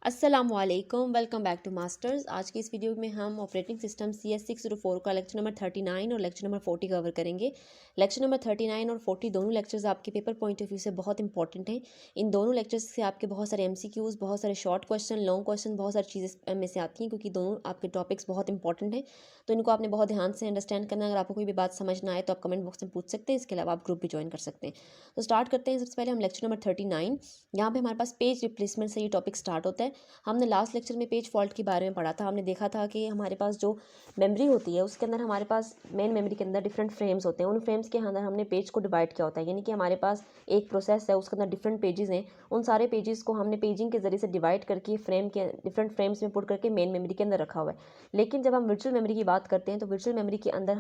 अस्सलामुअलैकुम, welcome back to masters. आज की इस वीडियो में हम ऑपरेटिंग सिस्टम CS604 का लेक्चर नंबर 39 और लेक्चर नंबर 40 कवर करेंगे। लेक्चर नंबर 39 और 40 दोनों लेक्चर्स आपके पेपर पॉइंट ऑफ व्यू से बहुत इंपॉर्टेंट हैं। इन दोनों लेक्चर्स से आपके बहुत सारे MCQs, बहुत सारे शॉर्ट क्वेश्चन, लॉन्ग क्वेश्चन, बहुत सारी चीज़ें में से आती हैं, क्योंकि दोनों आपके टॉपिक्स बहुत इंपॉर्टेंट हैं। तो इनको आपने बहुत ध्यान से अंडरस्टैंड करना है। अगर आपको कोई भी बात समझ ना आए तो आप कमेंट बॉक्स में पूछ सकते हैं। इसके अलावा आप ग्रुप भी ज्वाइन कर सकते हैं। तो स्टार्ट करते हैं। सबसे पहले हम लेक्चर नंबर 39, यहाँ पे हमारे पास पेज रिप्लेसमेंट से ये टॉपिक स्टार्ट होता है। हमने लास्ट लेक्चर में पेज फॉल्ट के बारे में पढ़ा था। हमने देखा था कि हमारे पास जो मेमोरी होती है उसके अंदर हमारे पास मेन मेमोरी के अंदर डिफरेंट फ्रेम्स होते हैं। उन फ्रेम्स के अंदर हमने पेज को डिवाइड किया होता है, यानी कि हमारे पास एक प्रोसेस है, उसके अंदर डिफरेंट पेजेस हैं। उन सारे पेजेस को हमने पेजिंग के जरिए से डिवाइड करके फ्रेम के डिफरेंट फ्रेम्स में पुट करके मेन मेमोरी के अंदर रखा हुआ है। लेकिन जब हम वर्चुअल मेमोरी की बात करते हैं तो वर्चुअल मेमोरी के अंदर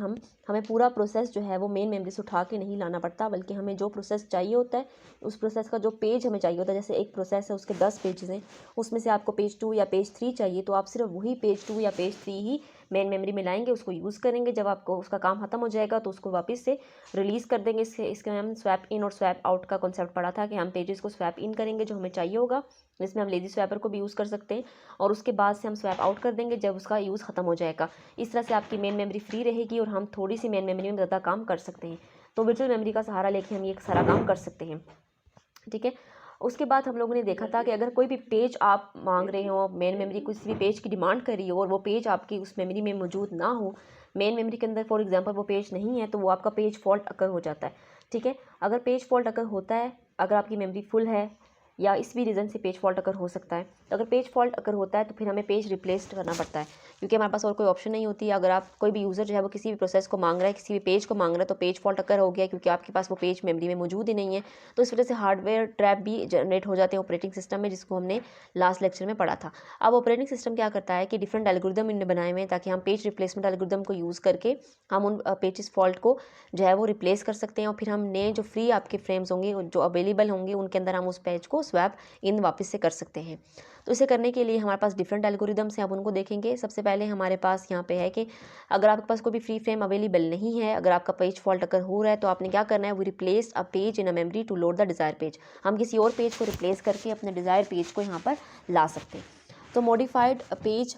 हमें पूरा प्रोसेस जो है वो मेन मेमोरी से उठा के नहीं लाना पड़ता, बल्कि हमें जो प्रोसेस चाहिए होता है उस प्रोसेस का जो पेज हमें चाहिए होता है, जैसे एक प्रोसेस है उसके 10 पेजेस हैं, उसमें से आपको पेज 2 या पेज 3 चाहिए, तो आप सिर्फ वही पेज 2 या पेज 3 ही मेन मेमोरी में लाएंगे, उसको यूज़ करेंगे। जब आपको उसका काम खत्म हो जाएगा तो उसको वापस से रिलीज़ कर देंगे। इसके हम स्वैप इन और स्वैप आउट का कॉन्सेप्ट पढ़ा था कि हम पेजेस को स्वैप इन करेंगे जो हमें चाहिए होगा, जिसमें हम लेजी स्वैपर को भी यूज़ कर सकते हैं, और उसके बाद से हम स्वैप आउट कर देंगे जब उसका यूज़ खत्म हो जाएगा। इस तरह से आपकी मेन मेमोरी फ्री रहेगी और हम थोड़ी सी मेन मेमोरी में ज़्यादा काम कर सकते हैं। तो वर्चुअल मेमोरी का सहारा लेके हम ये सारा काम कर सकते हैं, ठीक है। उसके बाद हम लोगों ने देखा था कि अगर कोई भी पेज आप मांग रहे हो, मेन मेमोरी किसी भी पेज की डिमांड कर रही हो और वो पेज आपकी उस मेमोरी में मौजूद ना हो, मेन मेमोरी के अंदर फॉर एग्जांपल वो पेज नहीं है, तो वो आपका पेज फॉल्ट अकर हो जाता है, ठीक है। अगर पेज फॉल्ट अकर होता है, अगर आपकी मेमोरी फुल है या इस भी रीज़न से पेज फॉल्ट अगर हो सकता है, तो अगर पेज फॉल्ट अगर होता है तो फिर हमें पेज रिप्लेस करना पड़ता है, क्योंकि हमारे पास और कोई ऑप्शन नहीं होती है। अगर आप कोई भी यूज़र जो है वो किसी भी प्रोसेस को मांग रहा है, किसी भी पेज को मांग रहा है, तो पेज फॉल्ट अकर हो गया क्योंकि आपके पास वो पेज मेमोरी में मौजूद ही नहीं है। तो इस वजह से हार्डवेयर ट्रैप भी जनरेट हो जाते हैं ऑपरेटिंग सिस्टम में, जिसको हमने लास्ट लेक्चर में पढ़ा था। अब ऑपरेटिंग सिस्टम क्या करता है कि डिफरेंट एल्गोरिदम इन्होंने बनाए हुए हैं ताकि हम पेज रिप्लेसमेंट एल्गोरिदम को यूज़ करके हम उन पेजेस फॉल्ट को जो है वो रिप्लेस कर सकते हैं, और फिर हम नए जो फ्री आपके फ्रेम्स होंगे जो अवेलेबल होंगे उनके अंदर हम उस पेज को स्वैप इन वापस से कर सकते हैं। तो इसे करने के लिए हमारे पास डिफरेंट एल्गोरिदम्स हैं, अब उनको देखेंगे। सबसे पहले हमारे पास यहाँ पे है कि अगर आपके पास कोई भी फ्री फ्रेम अवेलेबल नहीं है, अगर आपका पेज फॉल्ट अगर हो रहा है, तो आपने क्या करना है, वो replace a page in a memory to load the desire page. हम किसी और पेज को रिप्लेस करके अपने डिज़ायर पेज को यहाँ पर ला सकते हैं। तो modified page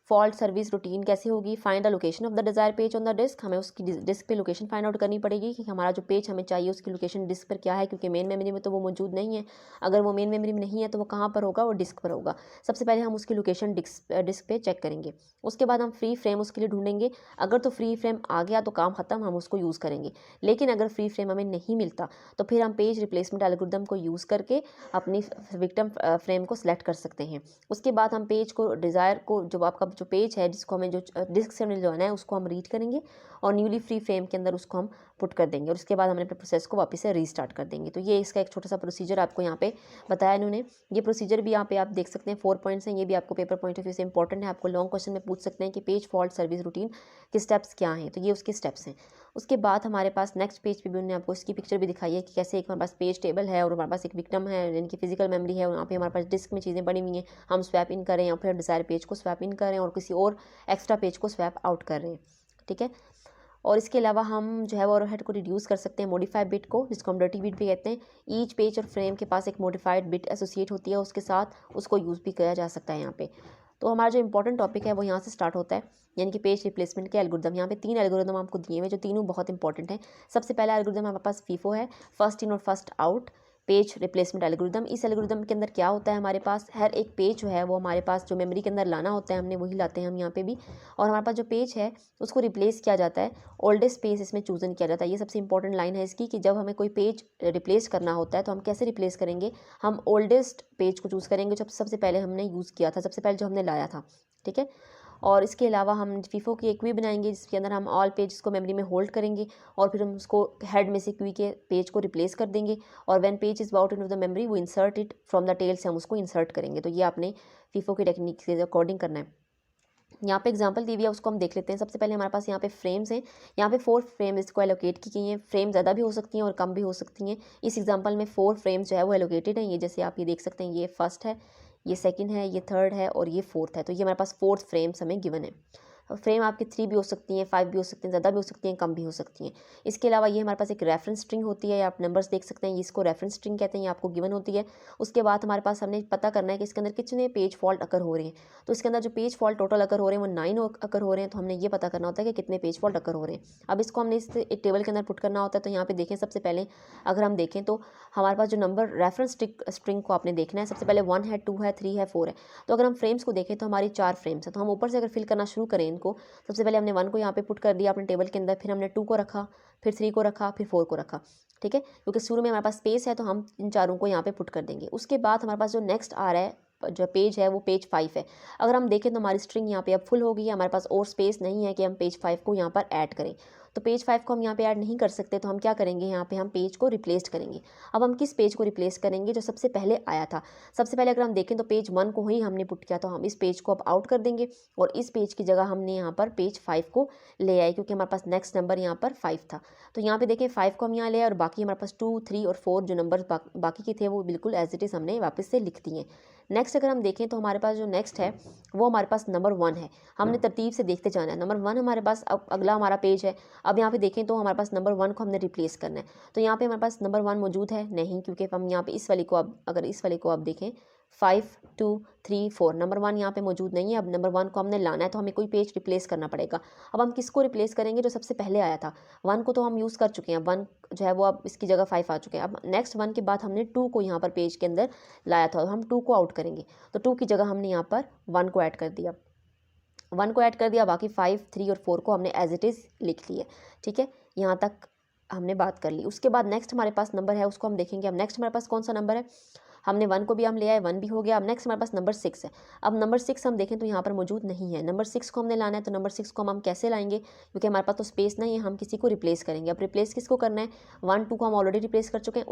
fault service routine कैसे होगी, find the location of the desire page on the disk. हमें उसकी डिस्क पे लोकेशन फाइंड आउट करनी पड़ेगी कि हमारा जो पेज हमें चाहिए उसकी लोकेशन डिस्क पर क्या है, क्योंकि मेन मेमोरी में तो वो मौजूद नहीं है। अगर वो मेन मेमोरी में नहीं है तो वो कहाँ पर होगा, वो डिस्क पर होगा। सबसे पहले हम उसकी लोकेशन डिस्क पे चेक करेंगे। उसके बाद हम फ्री फ्रेम उसके लिए ढूंढेंगे। अगर तो फ्री फ्रेम आ गया तो काम खत्म, हम उसको यूज़ करेंगे। लेकिन अगर फ्री फ्रेम हमें नहीं मिलता तो फिर हम पेज रिप्लेसमेंट एल्गोरिदम को यूज़ करके अपनी विक्टिम फ्रेम को सिलेक्ट कर सकते हैं। उसके बाद हम पेज को डिज़ायर को, जो आपका जो पेज है जिसको हमें जो डिस्क से मिलवाना है, उसको हम रीड करेंगे और न्यूली फ्री फ्रेम के अंदर उसको हम पुट कर देंगे, और उसके बाद हमने अपने प्रोसेस को वापस से रीस्टार्ट कर देंगे। तो ये इसका एक छोटा सा प्रोसीजर आपको यहाँ पे बताया इन्होंने। ये प्रोसीजर भी यहाँ पे आप देख सकते हैं, 4 पॉइंट्स हैं। ये भी आपको पेपर पॉइंट ऑफ व्यू से इंपॉर्टेंट है। आपको लॉन्ग क्वेश्चन में पूछ सकते हैं कि पेज फॉल्ट सर्विस रूटीन के स्टेप्स क्या हैं, तो ये उसके स्टेप्स हैं। उसके बाद हमारे पास नेक्स्ट पेज पे भी उन्होंने आपको इसकी पिक्चर भी दिखाई है कि कैसे एक हमारे पास पेज टेबल है और हमारे पास एक विक्टिम है, जिनकी फिजिकल मेमोरी है, और यहाँ पे हमारे पास डिस्क में चीज़ें पड़ी हुई हैं, हम स्वैप इन करें या फिर डिज़ायर पेज को स्वैप इन करें और किसी और एक्स्ट्रा पेज को स्वैप आउट कर रहे हैं, ठीक है। और इसके अलावा हम जो है वो ओवरहेड को रिड्यूस कर सकते हैं, मॉडिफाइड बिट को, जिसको हम डर्टी बिट भी कहते हैं। ईच पेज और फ्रेम के पास एक मॉडिफाइड बिट एसोसिएट होती है उसके साथ, उसको यूज़ भी किया जा सकता है यहाँ पे। तो हमारा जो इंपॉर्टेंट टॉपिक है वो यहाँ से स्टार्ट होता है, यानी कि पेज रिप्लेसमेंट के एल्गोरिदम। यहाँ पे 3 एल्गोरिदम आपको दिए हुए, जो तीनों बहुत इंपॉर्टेंट हैं। सबसे पहला एल्गोरिदम हमारे पास फीफो है, फर्स्ट इन और first out page replacement algorithm. इस एल्गोरिदम के अंदर क्या होता है, हमारे पास हर एक पेज जो है वो हमारे पास जो मेमोरी के अंदर लाना होता है, हमने वही लाते हैं हम यहाँ पे भी, और हमारे पास जो पेज है उसको रिप्लेस किया जाता है, ओल्डेस्ट पेज इसमें चूजन किया जाता है। ये सबसे इंपॉर्टेंट लाइन है इसकी, कि जब हमें कोई पेज रिप्लेस करना होता है तो हम कैसे रिप्लेस करेंगे, हम ओल्डेस्ट पेज को चूज़ करेंगे जब सबसे पहले हमने यूज़ किया था, सबसे पहले जो हमने लाया था, ठीक है। और इसके अलावा हम फीफो की एक क्वी बनाएंगे जिसके अंदर हम ऑल पेज को मेमोरी में होल्ड करेंगे, और फिर हम उसको हेड में से क्वी के पेज को रिप्लेस कर देंगे, और when page is brought in the memory वो insert it from the tail से हम उसको इंसर्ट करेंगे। तो ये आपने फीफो की टेक्निक के अकॉर्डिंग करना है। यहाँ पे एग्जांपल दी हुई है, उसको हम देख लेते हैं। सबसे पहले हमारे पास यहाँ पे फ्रेम्स हैं, यहाँ पे 4 फ्रेम इसको एलोकेट की गई हैं। फ्रेम ज़्यादा भी हो सकती हैं और कम भी हो सकती हैं। इस एग्जांपल में 4 फ्रेम्स जो है वो एलोकेटेड हैं। ये जैसे आप ये देख सकते हैं, ये फर्स्ट है, ये सेकंड है, ये थर्ड है और ये फोर्थ है। तो ये हमारे पास 4th फ्रेम्स हमें गिवन है। फ्रेम आपकी 3 भी हो सकती हैं, 5 भी हो सकती हैं, ज़्यादा भी हो सकती हैं, कम भी हो सकती हैं। इसके अलावा ये हमारे पास एक रेफरेंस स्ट्रिंग होती है, आप नंबर्स देख सकते हैं, इसको रेफरेंस स्ट्रिंग कहते हैं, ये आपको गिवन होती है। उसके बाद हमारे पास हमने पता करना है कि इसके अंदर कितने पेज फॉल्ट अकर हो रहे हैं। तो इसके अंदर जो पेज फॉल्ट टोटल अकर हो रहे हैं वो 9 अकर हो रहे हैं, तो हमने ये पता करना होता है कि कितने पेज फॉल्ट अकर हो रहे हैं। अब इसको हमने इस एक टेबल के अंदर पुट करना होता है। तो यहाँ पे देखें, सबसे पहले अगर हम देखें तो हमारे पास जो नंबर रेफरेंस स्ट्रिंग को आपने देखना है, सबसे पहले 1 है, 2 है, 3 है, 4 है। तो अगर हम फ्रेम्स को देखें तो हमारी 4 फ्रेम्स है। तो हम ऊपर से अगर फिल करना शुरू करें इनको, सबसे पहले हमने 1 को यहाँ पे पुट कर दिया अपने टेबल के अंदर, फिर हमने 2 को रखा, फिर 3 को रखा, फिर 4 को रखा, ठीक है, क्योंकि शुरू में हमारे पास स्पेस है तो हम इन चारों को यहाँ पे पुट कर देंगे। उसके बाद हमारे पास जो नेक्स्ट आ रहा है जो पेज है वो पेज 5 है। अगर हम देखें तो हमारी स्ट्रिंग यहाँ पे अब फुल हो गई है, हमारे पास और स्पेस नहीं है कि हम पेज 5 को यहाँ पर ऐड करें। तो पेज 5 को हम यहाँ पे ऐड नहीं कर सकते, तो हम क्या करेंगे, यहाँ पे हम पेज को रिप्लेस करेंगे। अब हम किस पेज को रिप्लेस करेंगे, जो सबसे पहले आया था। सबसे पहले अगर हम देखें तो पेज 1 को ही हमने पुट किया, तो हम इस पेज को अब आउट कर देंगे और इस पेज की जगह हमने यहाँ पर पेज 5 को ले आए, क्योंकि हमारे पास नेक्स्ट नंबर यहाँ पर 5 था। तो यहाँ पे देखें 5 को हम यहाँ ले आए और बाकी हमारे पास 2, 3 और 4 जो नंबर बाकी के थे वो बिल्कुल एज इट इज़ हमने वापस से लिख दिए। नेक्स्ट अगर हम देखें तो हमारे पास जो नेक्स्ट है वो हमारे पास नंबर 1 है। हमने तरतीब से देखते जाना है। नंबर 1 हमारे पास अब अगला हमारा पेज है। अब यहाँ पे देखें तो हमारे पास नंबर 1 को हमने रिप्लेस करना है। तो यहाँ पे हमारे पास नंबर 1 मौजूद है नहीं, क्योंकि हम यहाँ पे इस वाली को अब अगर इस वाली को आप देखें 5, 2, 3, 4 नंबर 1 यहाँ पे मौजूद नहीं है। अब नंबर 1 को हमने लाना है तो हमें कोई पेज रिप्लेस करना पड़ेगा। अब हम किसको रिप्लेस करेंगे, जो सबसे पहले आया था। 1 को तो हम यूज़ कर चुके हैं, 1 जो है वो अब इसकी जगह 5 आ चुके हैं। अब नेक्स्ट 1 के बाद हमने 2 को यहाँ पर पेज के अंदर लाया था, हम 2 को आउट करेंगे। तो 2 की जगह हमने यहाँ पर 1 को ऐड कर दिया, 1 को ऐड कर दिया, बाकी 5, 3 और 4 को हमने एज इट इज़ लिख लिया। ठीक है, यहाँ तक हमने बात कर ली। उसके बाद नेक्स्ट हमारे पास नंबर है, उसको हम देखेंगे। अब नेक्स्ट हमारे पास कौन सा नंबर है, हमने 1 को भी हम ले आए, 1 भी हो गया। अब नेक्स्ट हमारे पास नंबर 6 है। अब नंबर 6 हम देखें तो यहाँ पर मौजूद नहीं है। नंबर 6 को हमने लाना है, तो नंबर 6 को हम कैसे लाएंगे, क्योंकि हमारे पास तो स्पेस नहीं है, हम किसी को रिप्लेस करेंगे। अब रिप्लेस किसको करना है, 1, 2 को हम ऑलरेडी रिप्लेस कर चुके हैं,